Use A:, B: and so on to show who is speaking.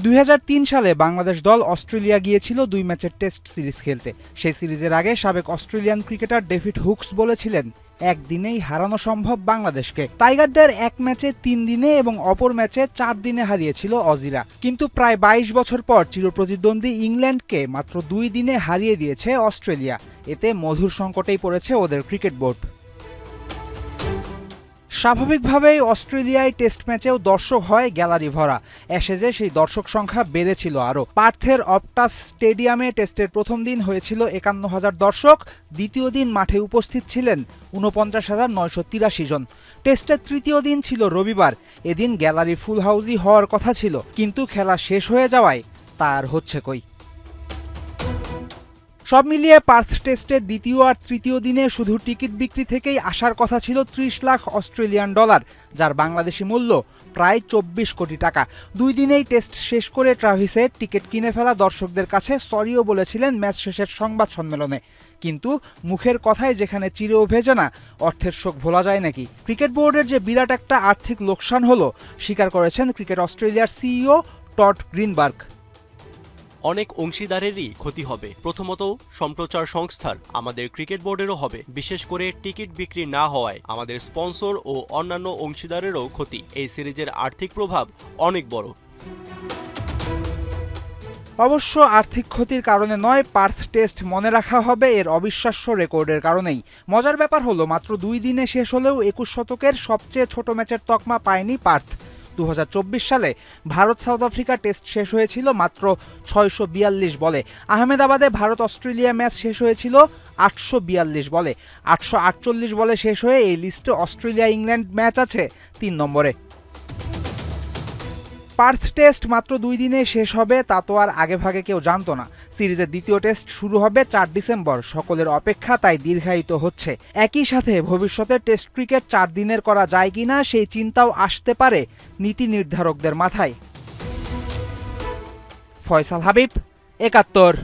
A: 2003 সালে বাংলাদেশ দল অস্ট্রেলিয়া গিয়েছিল 2 ম্যাচের টেস্ট সিরিজ খেলতে। সেই সিরিজের আগে সাবেক অস্ট্রেলিয়ান ক্রিকেটার ডেভিড হুকস বলেছিলেন, একদিনেই হারানো সম্ভব বাংলাদেশকে। টাইগারদের এক ম্যাচে 3 দিনে এবং অপর ম্যাচে 4 দিনে হারিয়েছিল অজিরা। কিন্তু প্রায় 22 বছর পর চিরপ্রতিদ্বন্দ্বী ইংল্যান্ডকে মাত্র 2 দিনে হারিয়ে দিয়েছে অস্ট্রেলিয়া। এতে মধুর সংকটেই পড়েছে ওদের ক্রিকেট বোর্ড। স্বাভাবিকভাবেই অস্ট্রেলিয়ায় টেস্ট ম্যাচেও দর্শক হয় গ্যালারি ভরা। অ্যাশেজে সেই দর্শক সংখ্যা বেড়েছিল আরও। পার্থের অপটাস স্টেডিয়ামে টেস্টের প্রথম দিন হয়েছিল 51,000 দর্শক, দ্বিতীয় দিন মাঠে উপস্থিত ছিলেন 49,983 জন। টেস্টের তৃতীয় দিন ছিল রবিবার। এদিন গ্যালারি ফুল হাউসই হওয়ার কথা ছিল, কিন্তু খেলা শেষ হয়ে যাওয়ায় তা আর হচ্ছে কই। সব মিলিয়ে পার্থ টেস্টের দ্বিতীয় আর তৃতীয় দিনে শুধু টিকিট বিক্রি থেকেই আসার কথা ছিল 30 লাখ অস্ট্রেলিয়ান ডলার, যার বাংলাদেশি মূল্য প্রায় 24 কোটি টাকা। 2 দিনেই টেস্ট শেষ করে ট্রাভিসে টিকিট কিনে ফেলা দর্শকদের কাছে সরিও বলেছিলেন ম্যাচ শেষের সংবাদ সম্মেলনে। কিন্তু মুখের কথায় যেখানে চিরেও ভেজে না, অর্থের শোক ভোলা যায় নাকি? ক্রিকেট বোর্ডের যে বিরাট একটা আর্থিক লোকসান হলো, স্বীকার করেছেন ক্রিকেট অস্ট্রেলিয়ার সিইও টড গ্রিনবার্গ।
B: অনেক অংশীদারেরই ক্ষতি হবে। প্রথমত সম্প্রচার সংস্থার, আমাদের ক্রিকেট বোর্ডেরও হবে। বিশেষ করে টিকিট বিক্রি না হওয়ায় আমাদের স্পন্সর ও অন্যান্য অংশীদারেরও ক্ষতি। এই সিরিজের আর্থিক প্রভাব অনেক বড়।
A: অবশ্য আর্থিক ক্ষতির কারণে নয়, পার্থ টেস্ট মনে রাখা হবে এর অবিশ্বাস্য রেকর্ডের কারণেই। মজার ব্যাপার হলো, মাত্র 2 দিনে শেষ হলেও 21 শতকের সবচেয়ে ছোট ম্যাচের তকমা পায়নি পার্থ। 2024 সালে ভারত সাউথ আফ্রিকা টেস্ট শেষ হয়েছিল মাত্র 642 বলে। আহমেদাবাদে ভারত অস্ট্রেলিয়া ম্যাচ শেষ হয়েছিল 842 বলে। 848 বলে শেষ হয়ে এই লিস্টে অস্ট্রেলিয়া ইংল্যান্ড ম্যাচ আছে 3 নম্বরে। পার্থ টেস্ট মাত্র 2 দিনে শেষ হবে তা তো আর আগেভাগে কেউ জানতো না। সিরিজের দ্বিতীয় টেস্ট শুরু হবে 4 ডিসেম্বর। সকলের অপেক্ষা তাই দীর্ঘায়িত হচ্ছে। একই সাথে ভবিষ্যতে টেস্ট ক্রিকেট 4 দিনের করা যায় কিনা সেই চিন্তাও আসতে পারে নীতি নির্ধারকদের মাথায়। ফয়সাল হাবিব, 71।